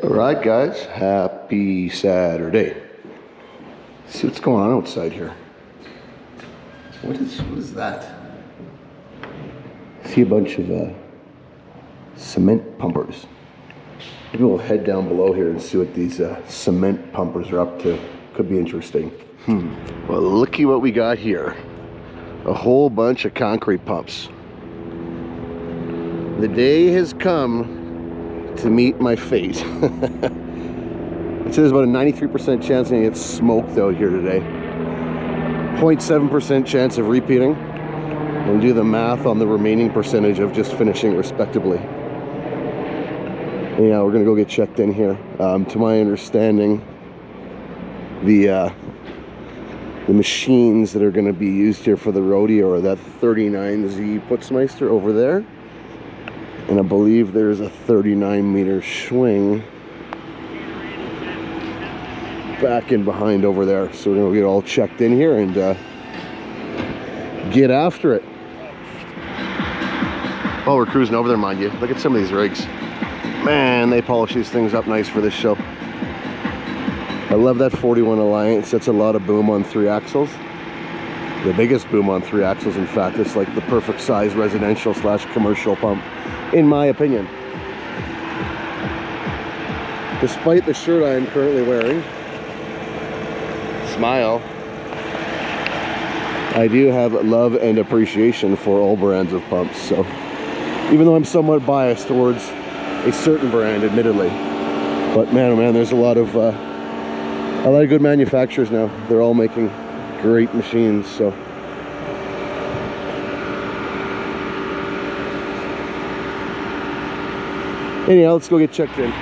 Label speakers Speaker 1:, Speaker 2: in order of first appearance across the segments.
Speaker 1: All right, guys, happy Saturday. Let's see what's going on outside here. What is that? I see a bunch of cement pumpers. Maybe we'll head down below here and see what these cement pumpers are up to. Could be interesting. Well, looky what we got here. A whole bunch of concrete pumps. The day has come to meet my fate. It says about a 93% chance I'm gonna get smoked out here today. 0.7% chance of repeating. And do the math on the remaining percentage of just finishing respectably. And yeah, we're gonna go get checked in here. To my understanding, the machines that are gonna be used here for the rodeo are that 39Z Putzmeister over there. And I believe there's a 39-meter swing back in behind over there. So we're gonna get all checked in here and get after it. While we're cruising over there, mind you, look at some of these rigs. Man, they polish these things up nice for this show. I love that 41 Alliance. That's a lot of boom on 3 axles. The biggest boom on 3 axles, in fact. It's like the perfect size residential / commercial pump, in my opinion. Despite the shirt I am currently wearing, smile, I do have love and appreciation for all brands of pumps. So even though I'm somewhat biased towards a certain brand, admittedly, but man, oh man, there's a lot of good manufacturers now. They're all making great machines. So anyhow, let's go get checked in.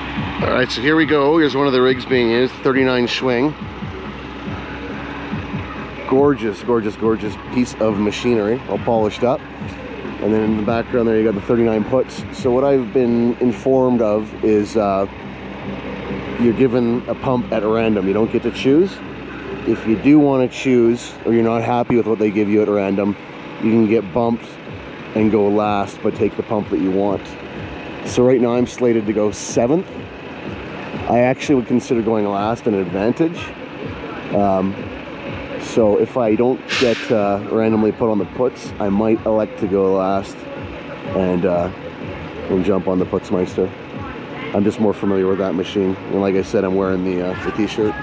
Speaker 1: All right, so here we go. Here's one of the rigs being used, 39 swing. Gorgeous, gorgeous, gorgeous piece of machinery, all polished up. And then in the background there, you got the 39 puts. So what I've been informed of is you're given a pump at random. You don't get to choose. If you do want to choose, or you're not happy with what they give you at random, you can get bumped and go last, but take the pump that you want. So right now I'm slated to go 7th. I actually would consider going last an advantage. So if I don't get randomly put on the puts, I might elect to go last and jump on the Putzmeister. I'm just more familiar with that machine. And like I said, I'm wearing the t-shirt.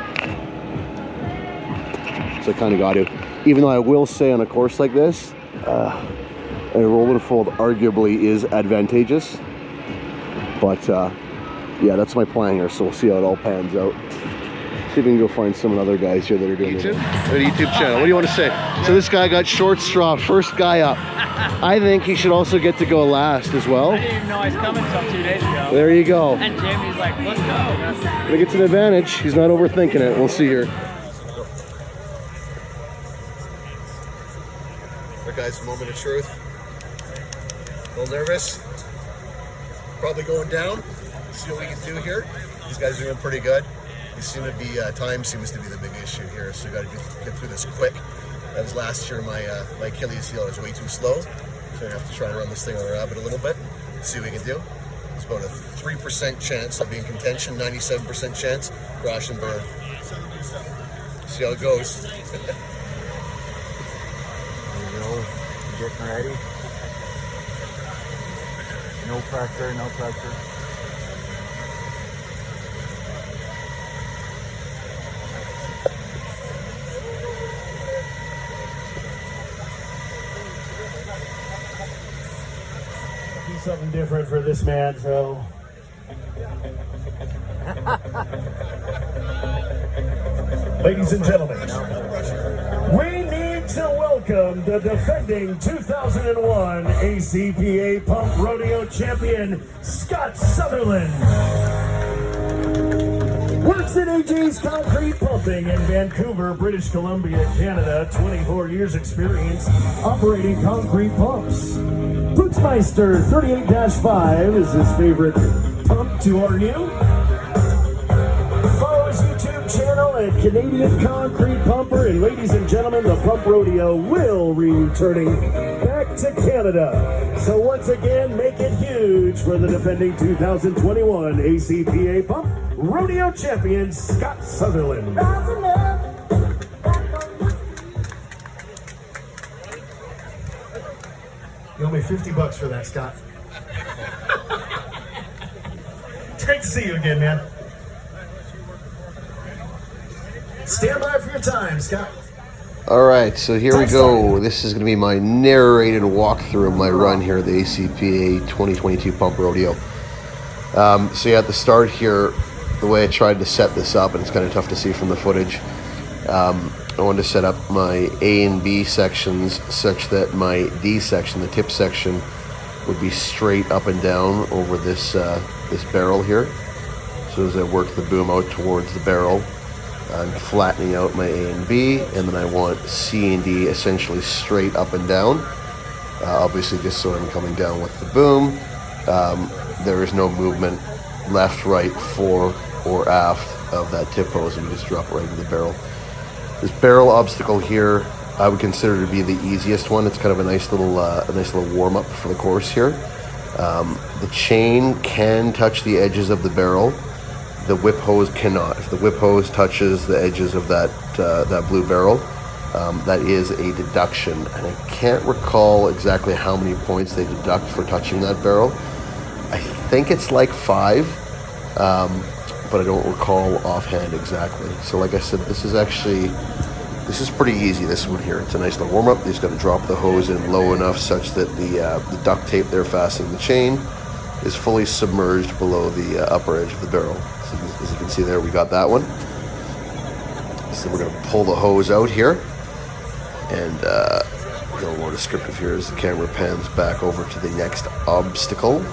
Speaker 1: So I kind of got to. Even though I will say on a course like this, a roll and fold arguably is advantageous. But yeah, that's my plan here. So we'll see how it all pans out. See if we can go find some other guys here that are doing YouTube? A YouTube channel. What do you want to say? So this guy got short straw, first guy up. I think he should also get to go last as well.
Speaker 2: I didn't even know I was coming until 2 days ago.
Speaker 1: There you go.
Speaker 2: And Jamie's like, let's go.
Speaker 1: I think it's an advantage. He's not overthinking it. We'll see here. Alright guys, moment of truth. A little nervous. Probably going down. See what we can do here. These guys are doing pretty good. They seem to be, time seems to be the big issue here, so we got to get through this quick. That was last year, my Achilles heel was way too slow, so I have to try and run this thing on the rabbit a little bit, see what we can do. It's about a 3% chance of being contention, 97% chance, crash and burn. See how it goes.
Speaker 3: There you go, getting ready. No pressure, no pressure.
Speaker 4: Something different for this man, so ladies and gentlemen, we need to welcome the defending 2001 ACPA Pump Rodeo champion, Scott Sutherland. Works at AJ's Concrete Pumping in Vancouver, British Columbia, Canada. 24 years experience operating concrete pumps. Putzmeister 38-5 is his favorite pump to RU. Follow his YouTube channel giant Canadian concrete pumper. And ladies and gentlemen, the Pump Rodeo will be returning back to Canada. So once again, make it huge for the defending 2021 ACPA Pump Rodeo champion, Scott Sutherland. You owe me $50 for that, Scott. It's great to see you again, man. Stand by for your time, Scott.
Speaker 1: All right, so here we go. This is going to be my narrated walkthrough of my run here at the ACPA 2022 Pump Rodeo. So yeah, at the start here, the way I tried to set this up, and it's kind of tough to see from the footage, I wanted to set up my A and B sections such that my D section, the tip section, would be straight up and down over this this barrel here. So as I work the boom out towards the barrel, I'm flattening out my A and B, and then I want C and D essentially straight up and down. Obviously, just so I'm coming down with the boom. There is no movement left, right, fore, or aft of that tip hose, and we just drop it right into the barrel. This barrel obstacle here, I would consider to be the easiest one. It's kind of a nice little warm up for the course here. The chain can touch the edges of the barrel. The whip hose cannot. If the whip hose touches the edges of that blue barrel, that is a deduction. And I can't recall exactly how many points they deduct for touching that barrel. I think it's like 5, but I don't recall offhand exactly. So like I said, this is pretty easy, this one here. It's a nice little warm up. You just got to drop the hose in low enough such that the duct tape there fastening the chain is fully submerged below the upper edge of the barrel. So as you can see there, we got that one. So we're going to pull the hose out here, and a little more descriptive here as the camera pans back over to the next obstacle.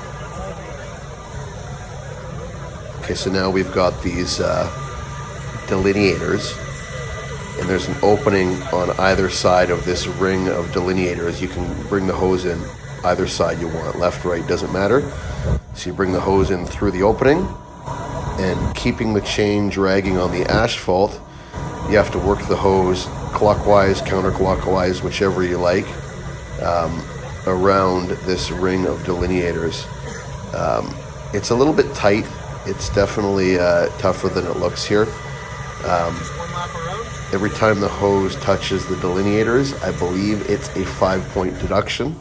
Speaker 1: Okay, so now we've got these delineators, and there's an opening on either side of this ring of delineators. You can bring the hose in either side you want, left, right, doesn't matter. So you bring the hose in through the opening, and keeping the chain dragging on the asphalt, you have to work the hose clockwise, counterclockwise, whichever you like, around this ring of delineators. It's a little bit tight. It's definitely tougher than it looks here. Every time the hose touches the delineators, I believe it's a 5-point deduction.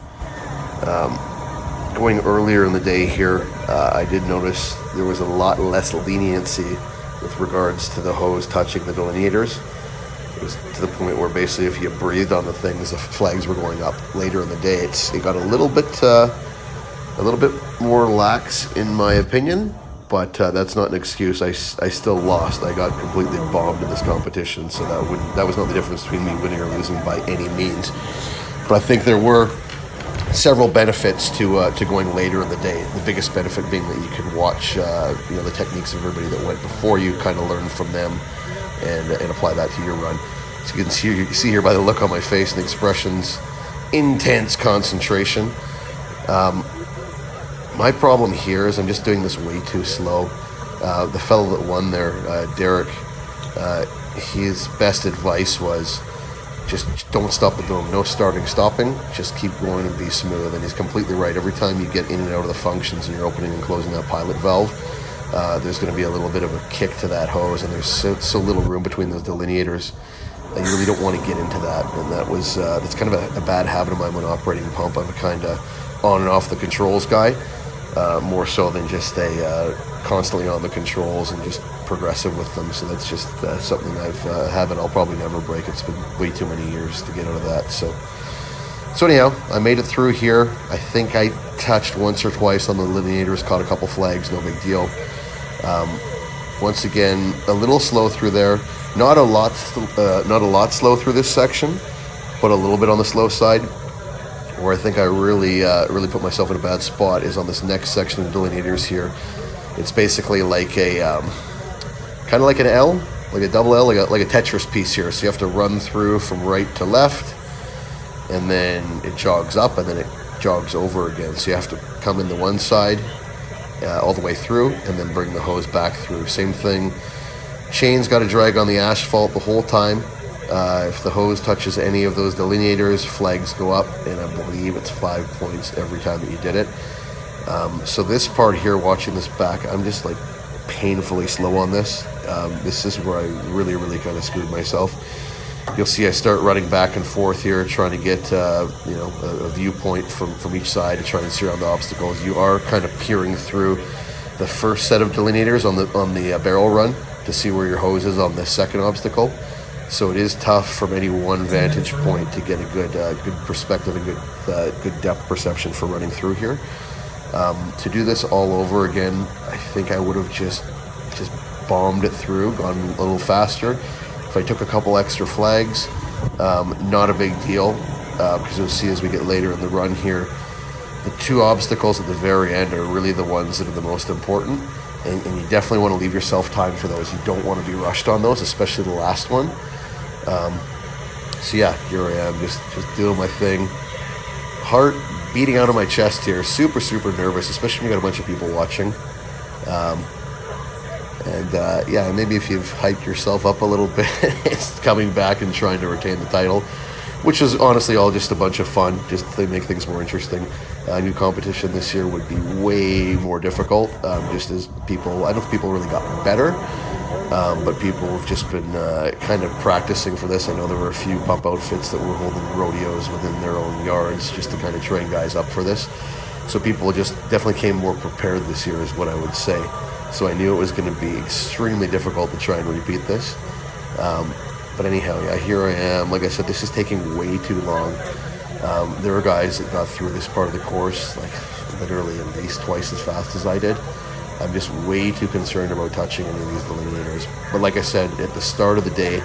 Speaker 1: Going earlier in the day here, I did notice there was a lot less leniency with regards to the hose touching the delineators. It was to the point where basically if you breathed on the things, the flags were going up. Later in the day, it got a little bit more lax in my opinion, but that's not an excuse. I still lost. I got completely bombed in this competition, so that was not the difference between me winning or losing by any means. But I think there were several benefits to going later in the day. The biggest benefit being that you can watch the techniques of everybody that went before you, kind of learn from them and apply that to your run. So you can see here by the look on my face and the expressions, intense concentration. My problem here is I'm just doing this way too slow. The fellow that won there, Derek, his best advice was just don't stop the boom. No starting, stopping. Just keep going and be smooth. And he's completely right. Every time you get in and out of the functions and you're opening and closing that pilot valve, there's going to be a little bit of a kick to that hose, and there's so little room between those delineators that you really don't want to get into that. And that's kind of a bad habit of mine when operating pump. I'm a kind of on and off the controls guy, more so than just a constantly on the controls and just progressive with them. So that's just something I've habit I'll probably never break. It's been way too many years to get out of that. So anyhow, I made it through here. I think I touched once or twice on the delineators, caught a couple flags, no big deal. Once again, a little slow through there. Not a lot slow through this section, but a little bit on the slow side. Where I think I really put myself in a bad spot is on this next section of delineators here. It's basically like a kind of like an L, like a double L, like a Tetris piece here. So you have to run through from right to left, and then it jogs up, and then it jogs over again. So you have to come in the one side all the way through, and then bring the hose back through. Same thing Chain's got to drag on the asphalt the whole time. If the hose touches any of those delineators, flags go up, and I believe it's 5 points every time that you did it. So this part here, watching this back, I'm just like painfully slow on this. This is where I really kind of screwed myself. You'll see I start running back and forth here, trying to get a viewpoint from each side to try and see around the obstacles. You are kind of peering through the first set of delineators on the barrel run to see where your hose is on the second obstacle. So it is tough from any one vantage point to get a good perspective and good depth perception for running through here. To do this all over again, I think I would have just bombed it through, gone a little faster. If I took a couple extra flags, not a big deal, because you'll see as we get later in the run here, the 2 obstacles at the very end are really the ones that are the most important, and you definitely want to leave yourself time for those. You don't want to be rushed on those, especially the last one. So yeah, here I am, just doing my thing. Heart beating out of my chest here, super nervous, especially when you got a bunch of people watching. Yeah, maybe if you've hyped yourself up a little bit, it's coming back and trying to retain the title, which is honestly all just a bunch of fun, just to make things more interesting. New competition this year would be way more difficult, just as people, I don't know if people really got better, but people have just been kind of practicing for this. I know there were a few pump outfits that were holding rodeos within their own yards just to kind of train guys up for this. So people just definitely came more prepared this year is what I would say. So I knew it was going to be extremely difficult to try and repeat this. But anyhow, yeah, here I am. Like I said, this is taking way too long. There were guys that got through this part of the course like literally at least twice as fast as I did. I'm just way too concerned about touching any of these delineators. But like I said, at the start of the day,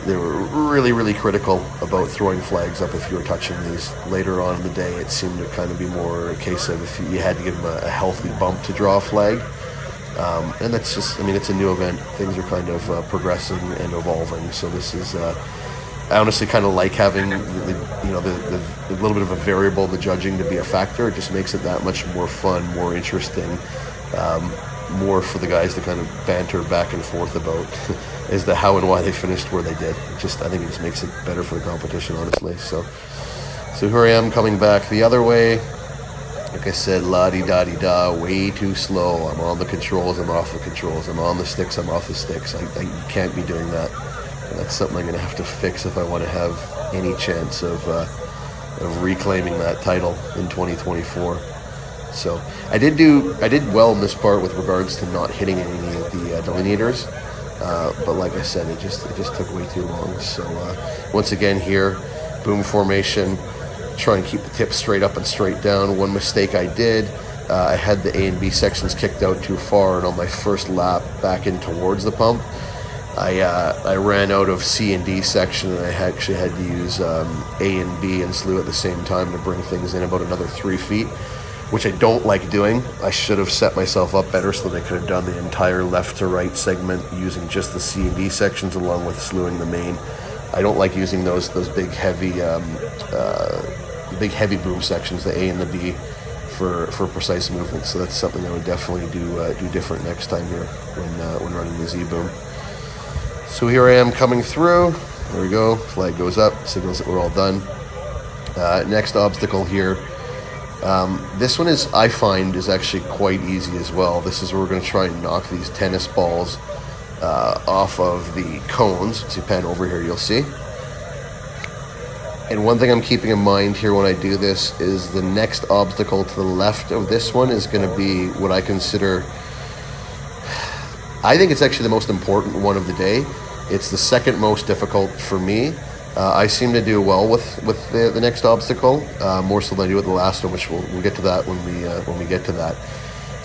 Speaker 1: they were really critical about throwing flags up if you were touching these. Later on in the day, it seemed to kind of be more a case of if you had to give them a healthy bump to draw a flag. And that's just, I mean, it's a new event. Things are kind of progressing and evolving. So this is, I honestly kind of like having, the little bit of a variable in the judging to be a factor. It just makes it that much more fun, more interesting, more for the guys to kind of banter back and forth about as to how and why they finished where they did. I think it just makes it better for the competition, honestly. So here I am coming back the other way. Like I said, la-di-da-di-da, way too slow. I'm on the controls, I'm off the controls. I'm on the sticks, I'm off the sticks. You can't be doing that. And that's something I'm going to have to fix if I want to have any chance of reclaiming that title in 2024. So I did well in this part with regards to not hitting any of the delineators. But like I said, it just took way too long. So once again here, boom formation. Try and keep the tip straight up and straight down. One mistake I did, I had the A and B sections kicked out too far, and on my first lap back in towards the pump, I ran out of C and D section, and I actually had to use A and B and slew at the same time to bring things in about another 3 feet, which I don't like doing. I should have set myself up better so that I could have done the entire left to right segment using just the C and D sections along with slewing the main. I don't like using those big heavy boom sections, the A and the B, for precise movement. So that's something I would definitely do different next time here when running the Z boom. So here I am coming through. There we go. Flag goes up, signals that we're all done. Next obstacle here. This one I find is actually quite easy as well. This is where we're going to try and knock these tennis balls off of the cones. So you pan over here, you'll see. And one thing I'm keeping in mind here when I do this is the next obstacle to the left of this one is going to be what I consider, I think it's actually the most important one of the day. It's the second most difficult for me. I seem to do well with the next obstacle, more so than I do with the last one, which we'll get to that when we get to that.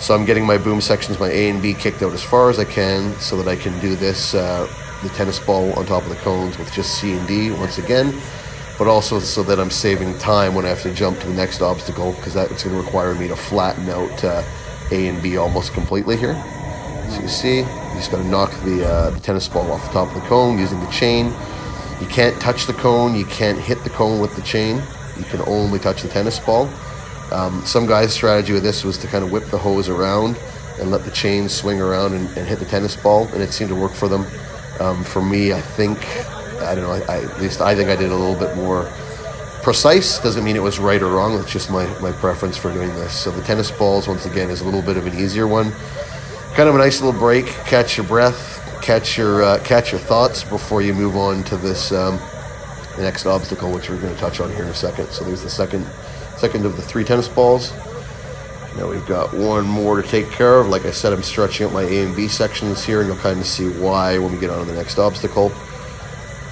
Speaker 1: So I'm getting my boom sections, my A and B kicked out as far as I can so that I can do this, the tennis ball on top of the cones with just C and D once again, but also so that I'm saving time when I have to jump to the next obstacle, because that's going to require me to flatten out A and B almost completely here. So you see, you just got to knock the tennis ball off the top of the cone using the chain. You can't touch the cone, you can't hit the cone with the chain, you can only touch the tennis ball. Some guy's strategy with this was to kind of whip the hose around and let the chain swing around and hit the tennis ball, and it seemed to work for them. For me, I don't know, at least I think I did a little bit more precise. Doesn't mean it was right or wrong, it's just my preference for doing this. So the tennis balls, once again, is a little bit of an easier one. Kind of a nice little break, catch your breath, catch your thoughts before you move on to this the next obstacle, which we're going to touch on here in a second. So there's the second of the 3 tennis balls. Now we've got one more to take care of. Like I said, I'm stretching out my A and B sections here, and you'll kind of see why when we get on to the next obstacle.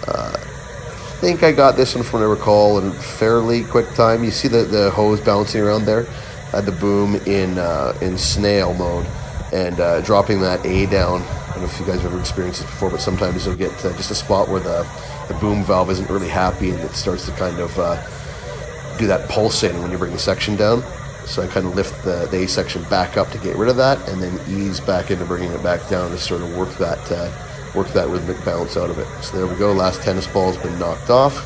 Speaker 1: I think I got this one, from what I recall, in fairly quick time. You see the hose bouncing around there. I had the boom in snail mode, and dropping that A down. I don't know if you guys have ever experienced this before, but sometimes you'll get just a spot where the boom valve isn't really happy, and it starts to kind of do that pulsating when you bring the section down. So I kind of lift the A section back up to get rid of that, and then ease back into bringing it back down to sort of work that rhythmic bounce out of it. So there we go, last tennis ball's been knocked off.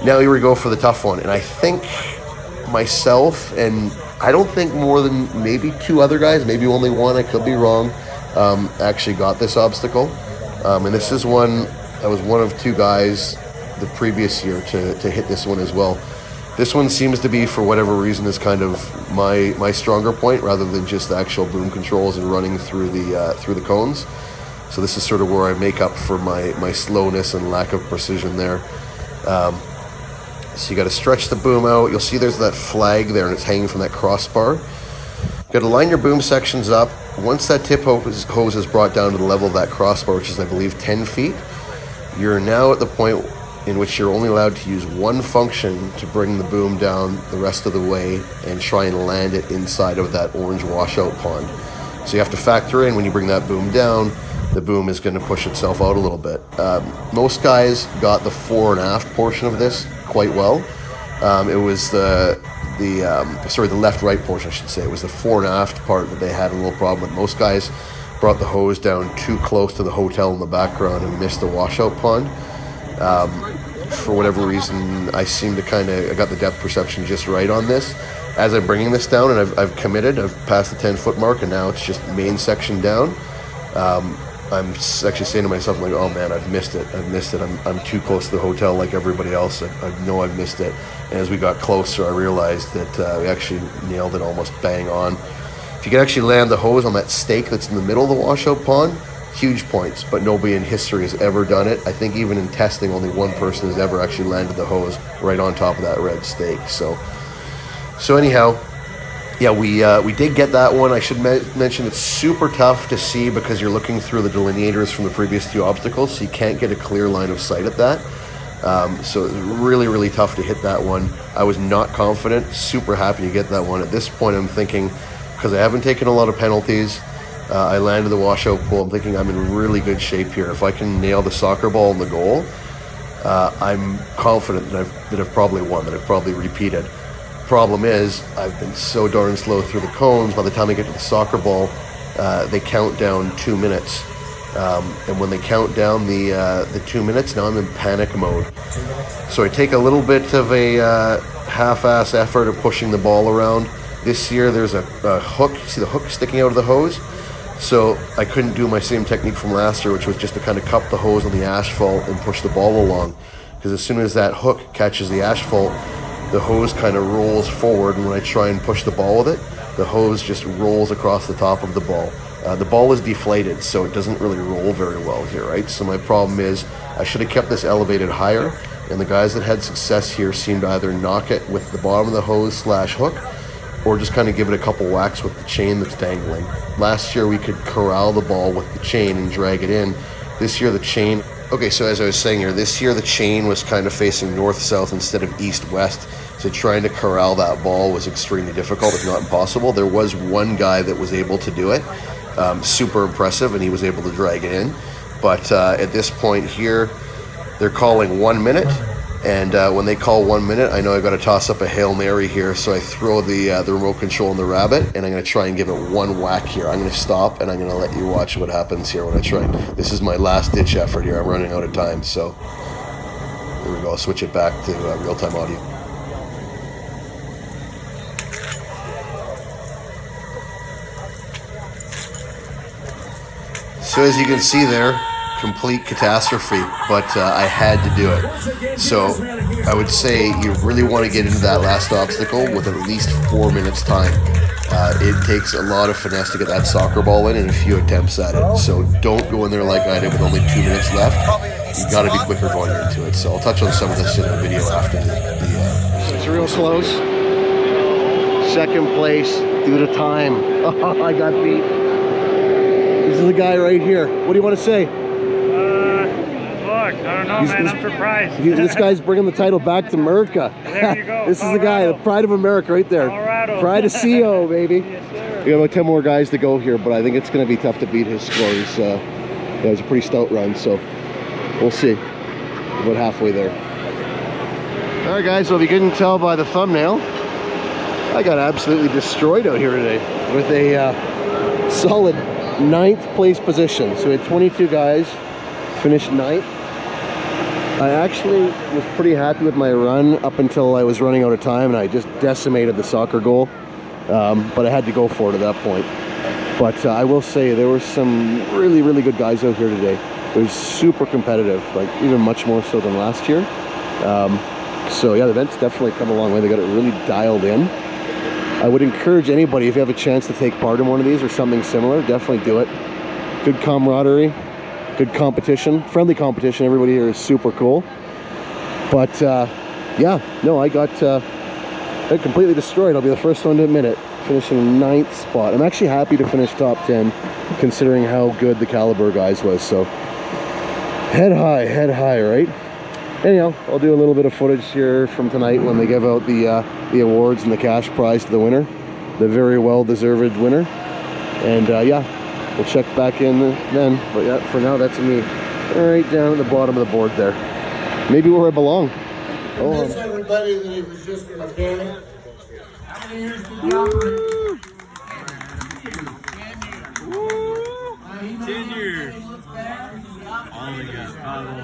Speaker 1: Now here we go for the tough one, and I think myself, and I don't think more than maybe 2 other guys, maybe only one, I could be wrong, actually got this obstacle. And this is one, I was one of 2 guys the previous year to hit this one as well. This one seems to be, for whatever reason, is kind of my stronger point, rather than just the actual boom controls and running through the cones. So this is sort of where I make up for my slowness and lack of precision there. So you got to stretch the boom out. You'll see there's that flag there, and it's hanging from that crossbar. You've got to line your boom sections up. Once that tip hose is brought down to the level of that crossbar, which is, I believe, 10 feet, you're now at the point in which you're only allowed to use one function to bring the boom down the rest of the way and try and land it inside of that orange washout pond. So you have to factor in, when you bring that boom down, the boom is going to push itself out a little bit. Most guys got the fore and aft portion of this quite well. It was the left-right portion, I should say. It was the fore and aft part that they had a little problem with. Most guys brought the hose down too close to the hotel in the background and missed the washout pond. For whatever reason, I got the depth perception just right on this. As I'm bringing this down, and I've committed, I've passed the 10-foot mark, and now it's just main section down. I'm actually saying to myself, like, oh man, I've missed it. I'm too close to the hotel like everybody else. I know I've missed it. And as we got closer, I realized that we actually nailed it almost bang on. If you can actually land the hose on that stake that's in the middle of the washout pond, huge points, but nobody in history has ever done it. I think even in testing, only one person has ever actually landed the hose right on top of that red stake. So anyhow, yeah, we did get that one. I should mention it's super tough to see because you're looking through the delineators from the previous 2 obstacles, so you can't get a clear line of sight at that. So it's really, really tough to hit that one. I was not confident, super happy to get that one. At this point, I'm thinking, because I haven't taken a lot of penalties, I landed the washout pool, I'm thinking I'm in really good shape here. If I can nail the soccer ball in the goal, I'm confident that I've probably won, that I've probably repeated. Problem is, I've been so darn slow through the cones. By the time I get to the soccer ball, they count down 2 minutes. And when they count down the 2 minutes, now I'm in panic mode. So I take a little bit of a half-ass effort of pushing the ball around. This year there's a hook, you see the hook sticking out of the hose? So I couldn't do my same technique from last year, which was just to kind of cup the hose on the asphalt and push the ball along. Because as soon as that hook catches the asphalt, the hose kind of rolls forward, and when I try and push the ball with it, the hose just rolls across the top of the ball. The ball is deflated, so it doesn't really roll very well here, right? So my problem is I should have kept this elevated higher, and the guys that had success here seemed to either knock it with the bottom of the hose / hook, or just kind of give it a couple whacks with the chain that's dangling. Last year we could corral the ball with the chain and drag it in. This year the chain... Okay, so as I was saying here, this year the chain was kind of facing north-south instead of east-west, so trying to corral that ball was extremely difficult, if not impossible. There was one guy that was able to do it, super impressive, and he was able to drag it in. But at this point here, they're calling 1 minute, and when they call 1 minute, I know I've got to toss up a Hail Mary here, so I throw the remote control in the rabbit, and I'm going to try and give it one whack here. I'm going to stop, and I'm going to let you watch what happens here when I try. This is my last-ditch effort here. I'm running out of time, so here we go. I'll switch it back to real-time audio. So as you can see there, complete catastrophe, but I had to do it. So I would say you really want to get into that last obstacle with at least 4 minutes time. It takes a lot of finesse to get that soccer ball in and a few attempts at it. So don't go in there like I did with only 2 minutes left. You got to be quicker going into it. So I'll touch on some of this in a video after the it's real slows. Second place due to time. Oh, I got beat. This is the guy right here. What do you want to say?
Speaker 2: Look, I don't know, man. I'm surprised.
Speaker 1: This guy's bringing the title back to America.
Speaker 2: There you go.
Speaker 1: This is the guy, the pride of America right there.
Speaker 2: Colorado.
Speaker 1: Pride of CO, baby.
Speaker 2: Yes, sir.
Speaker 1: We have about 10 more guys to go here, but I think it's going to be tough to beat his score. It was a pretty stout run, so we'll see. About halfway there. All right, guys, so if you couldn't tell by the thumbnail, I got absolutely destroyed out here today with a solid 9th place position. So we had 22 guys, finished 9th. I actually was pretty happy with my run up until I was running out of time, and I just decimated the soccer goal. But I had to go for it at that point. But I will say there were some really, really good guys out here today. It was super competitive, like even much more so than last year. So yeah, the event's definitely come a long way. They got it really dialed in. I would encourage anybody, if you have a chance to take part in one of these or something similar, definitely do it. Good camaraderie, good competition, friendly competition. Everybody here is super cool. But yeah, no, I got completely destroyed. I'll be the first one to admit it, finishing 9th spot. I'm actually happy to finish top 10 considering how good the caliber guys was. So head high, right? Anyhow, I'll do a little bit of footage here from tonight when they give out the awards and the cash prize to the winner, the very well deserved winner. And yeah, we'll check back in then. But yeah, for now, that's me right down at the bottom of the board there. Maybe where I belong.
Speaker 5: Convince everybody that he was just a mechanic. How many years did you operate?
Speaker 2: 10 years. Only got 5 on.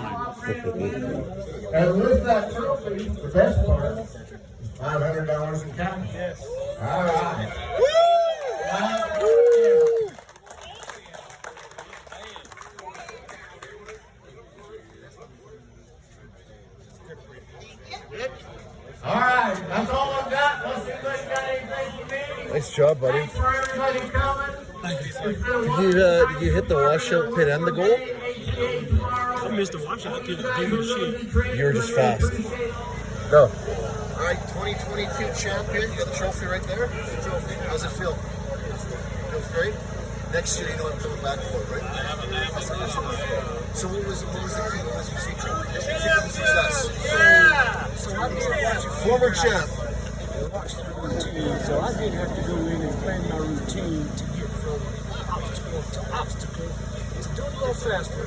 Speaker 5: And with that trophy, the best part, $500 in cash.
Speaker 2: Yes.
Speaker 5: All right. All right, that's all I've got. Unless anybody got anything for me.
Speaker 1: Nice job, buddy.
Speaker 5: Thanks for everybody coming.
Speaker 1: Did you hit the washout pit and the goal?
Speaker 6: I missed the washout pit. Shit.
Speaker 1: You were just fast. Go. All right, 2022 champion. You got the trophy right there. It's the trophy. How's it feel? Feels great. Next year, you know I'm coming back for it, right? So what was the key? What was your secret? Success.
Speaker 6: So I did watch
Speaker 1: Former champ.
Speaker 6: watch the routine. So I did have to go in and plan my routine to get from obstacle to obstacle. To do it a little faster.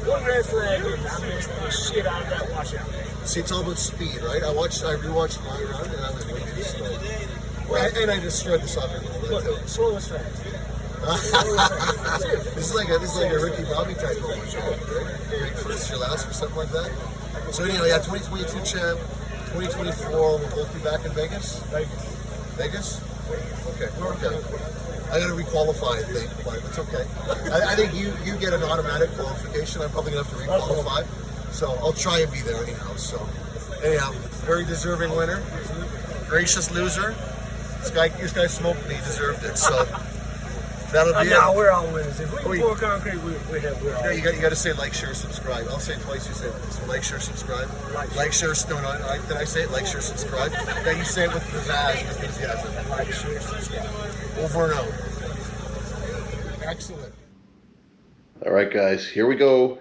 Speaker 6: One red flag and I missed the shit out of that washout.
Speaker 1: See, it's all about speed, right? I rewatched my run and I was way too slow. Well, and I destroyed the soccer goal.
Speaker 6: Look, slow as fast.
Speaker 1: This is like a Ricky Bobby type moment, right? First your last or something like that. So anyway, yeah, 2022 champ, 2024 we'll both be back in Vegas. Vegas? Okay. I gotta requalify, I think, but it's okay. I think you get an automatic qualification. I'm probably gonna have to requalify, so I'll try and be there anyhow. So anyhow, very deserving winner, gracious loser. This guy smoked me, he deserved it. So. That'll be
Speaker 6: No, we're all winners. If we can pour concrete, we're all
Speaker 1: you got to say like, share, subscribe. I'll say it twice. You say it. So like, share, subscribe. Like, share. No. Did I say it? Like, share, subscribe. Now you say it with pizzazz, with enthusiasm.
Speaker 6: like, share, subscribe.
Speaker 1: Over and out. Excellent. All right, guys. Here we go.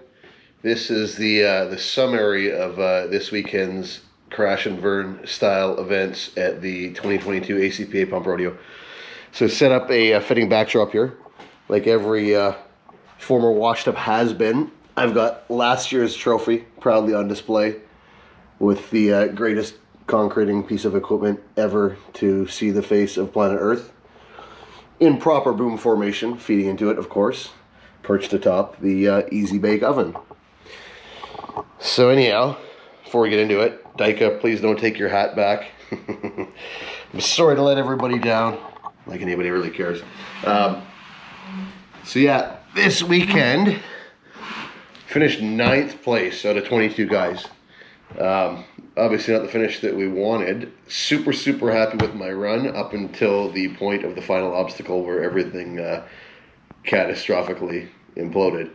Speaker 1: This is the summary of this weekend's crash and burn style events at the 2022 ACPA Pump Rodeo. So set up a fitting backdrop here, like every former washed up has been. I've got last year's trophy proudly on display with the greatest concreting piece of equipment ever to see the face of planet Earth. In proper boom formation, feeding into it, of course, perched atop the Easy Bake Oven. So anyhow, before we get into it, Dyka, please don't take your hat back. I'm sorry to let everybody down. Like anybody really cares. So yeah, this weekend, finished 9th place out of 22 guys. Obviously not the finish that we wanted. Super, super happy with my run up until the point of the final obstacle where everything catastrophically imploded.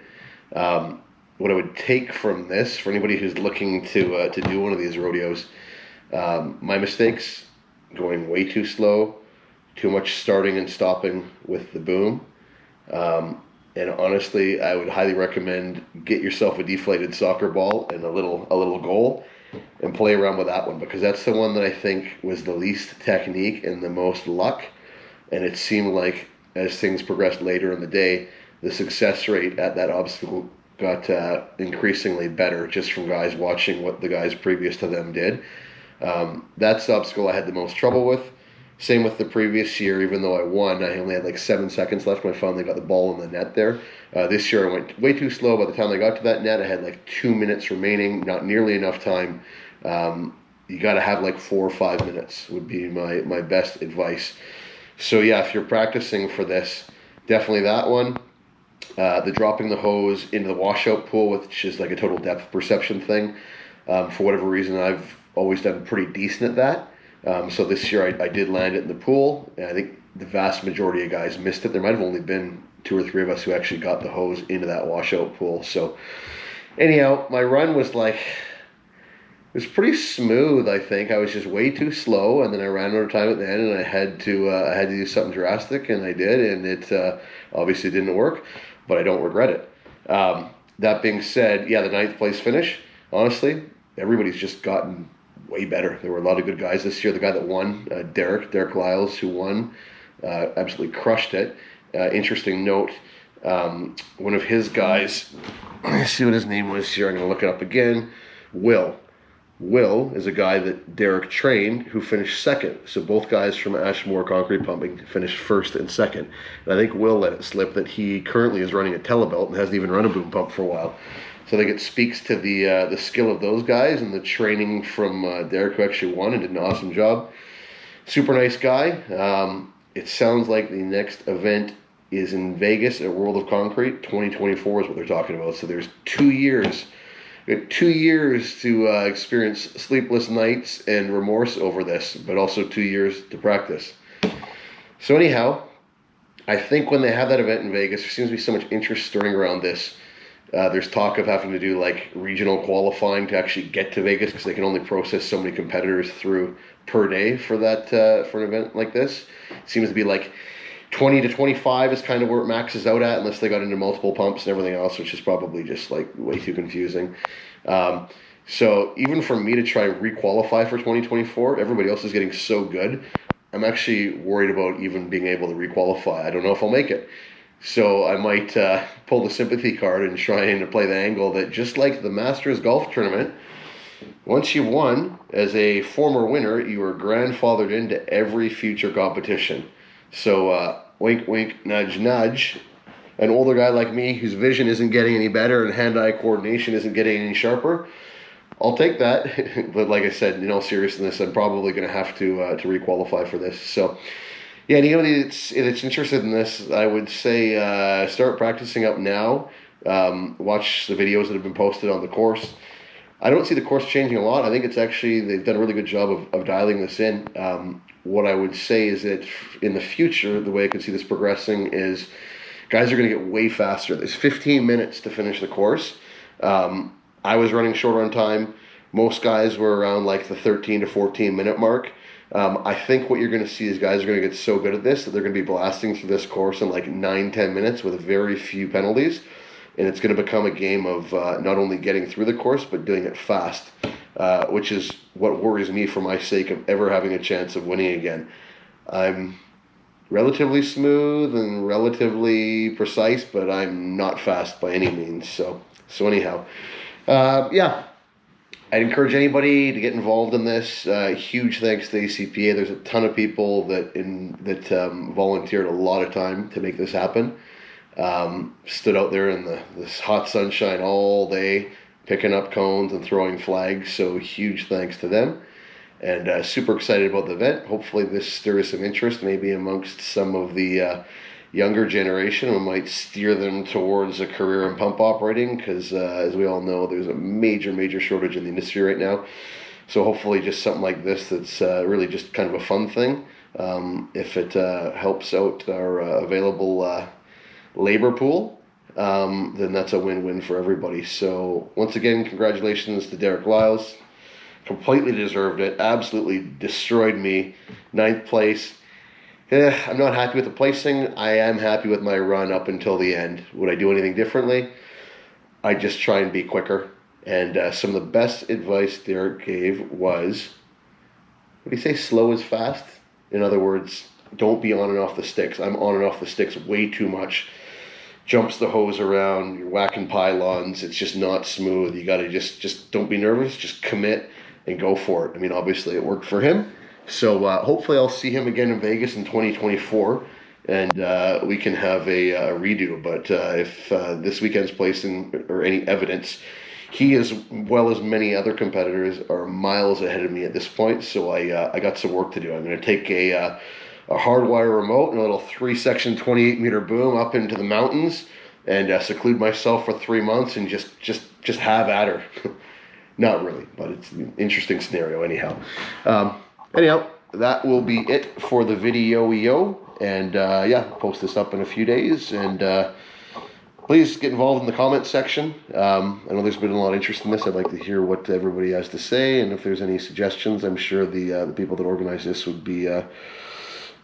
Speaker 1: What I would take from this, for anybody who's looking to do one of these rodeos, my mistakes, going way too slow, too much starting and stopping with the boom. And honestly, I would highly recommend get yourself a deflated soccer ball and a little goal and play around with that one, because that's the one that I think was the least technique and the most luck. And it seemed like as things progressed later in the day, the success rate at that obstacle got increasingly better just from guys watching what the guys previous to them did. That's the obstacle I had the most trouble with. Same with the previous year. Even though I won, I only had like 7 seconds left when I finally got the ball in the net there. This year I went way too slow. By the time I got to that net, I had like 2 minutes remaining, not nearly enough time. You got to have like 4 or 5 minutes would be my best advice. So yeah, if you're practicing for this, definitely that one. The dropping the hose into the washout pool, which is like a total depth perception thing. For whatever reason, I've always done pretty decent at that. So this year I did land it in the pool, and I think the vast majority of guys missed it. There might have only been 2 or 3 of us who actually got the hose into that washout pool. So anyhow, my run was like, it was pretty smooth. I think I was just way too slow, and then I ran out of time at the end, and I had to do something drastic, and I did, and it obviously didn't work, but I don't regret it. That being said, yeah, the 9th place finish, honestly, everybody's just gotten way better. There were a lot of good guys this year. The guy that won, Derek Lyles, who won, absolutely crushed it. Interesting note, one of his guys, let's see what his name was here, I'm going to look it up again, Will is a guy that Derek trained who finished 2nd. So both guys from Ashmore Concrete Pumping finished 1st and 2nd. And I think Will let it slip that he currently is running a telebelt and hasn't even run a boom pump for a while. So I think it speaks to the skill of those guys and the training from Derek, who actually won and did an awesome job. Super nice guy. It sounds like the next event is in Vegas at World of Concrete. 2024 is what they're talking about. So there's 2 years. We had 2 years to experience sleepless nights and remorse over this, but also 2 years to practice. So anyhow, I think when they have that event in Vegas, there seems to be so much interest stirring around this. There's talk of having to do like regional qualifying to actually get to Vegas, because they can only process so many competitors through per day for that for an event like this. It seems to be like 20 to 25 is kind of where it maxes out at, unless they got into multiple pumps and everything else, which is probably just like way too confusing. So even for me to try and re-qualify for 2024, everybody else is getting so good, I'm actually worried about even being able to re-qualify. I don't know if I'll make it. So I might pull the sympathy card and try and play the angle that, just like the Masters golf tournament, once you've won, as a former winner, you are grandfathered into every future competition. So wink, wink, nudge, nudge. An older guy like me, whose vision isn't getting any better and hand-eye coordination isn't getting any sharper, I'll take that. But like I said, in all seriousness, I'm probably going to have to re-qualify for this. So yeah, anybody that's interested in this, I would say start practicing up now. Watch the videos that have been posted on the course. I don't see the course changing a lot. I think it's actually, they've done a really good job of dialing this in. What I would say is that in the future, the way I could see this progressing is guys are going to get way faster. There's 15 minutes to finish the course. I was running short on time. Most guys were around like the 13 to 14 minute mark. I think what you're going to see is guys are going to get so good at this that they're going to be blasting through this course in like 9-10 minutes with very few penalties. And it's going to become a game of not only getting through the course, but doing it fast, which is what worries me for my sake of ever having a chance of winning again. I'm relatively smooth and relatively precise, but I'm not fast by any means. So anyhow, yeah. I'd encourage anybody to get involved in this. Huge thanks to ACPA. There's a ton of people that volunteered a lot of time to make this happen. Stood out there in this hot sunshine all day, picking up cones and throwing flags. So huge thanks to them. And super excited about the event. Hopefully this stirs some interest, maybe amongst some of the younger generation, we might steer them towards a career in pump operating, because as we all know, there's a major shortage in the industry right now. So hopefully just something like this that's really just kind of a fun thing. If it helps out our available labor pool, then that's a win-win for everybody. So once again, congratulations to Derek Lyles. Completely deserved it. Absolutely destroyed me. 9th place. I'm not happy with the placing. I am happy with my run up until the end. Would I do anything differently? I just try and be quicker. And some of the best advice Derek gave was, what did he say? Slow is fast. In other words, don't be on and off the sticks. I'm on and off the sticks way too much. Jumps the hose around, you're whacking pylons, it's just not smooth. You gotta just don't be nervous, just commit and go for it. I mean, obviously it worked for him. So hopefully I'll see him again in Vegas in 2024, and we can have a redo. But if this weekend's placing or any evidence, he, as well as many other competitors, are miles ahead of me at this point. So I got some work to do. I'm going to take a hardwire remote and a little 3-section 28-meter boom up into the mountains and seclude myself for 3 months and just have at her. Not really, but it's an interesting scenario anyhow. Anyhow, that will be it for the video. And yeah, post this up in a few days. And please get involved in the comments section. I know there's been a lot of interest in this. I'd like to hear what everybody has to say. And if there's any suggestions, I'm sure the people that organize this would be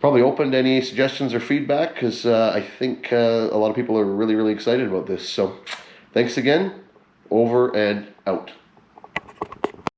Speaker 1: probably open to any suggestions or feedback, because I think a lot of people are really excited about this. So thanks again. Over and out.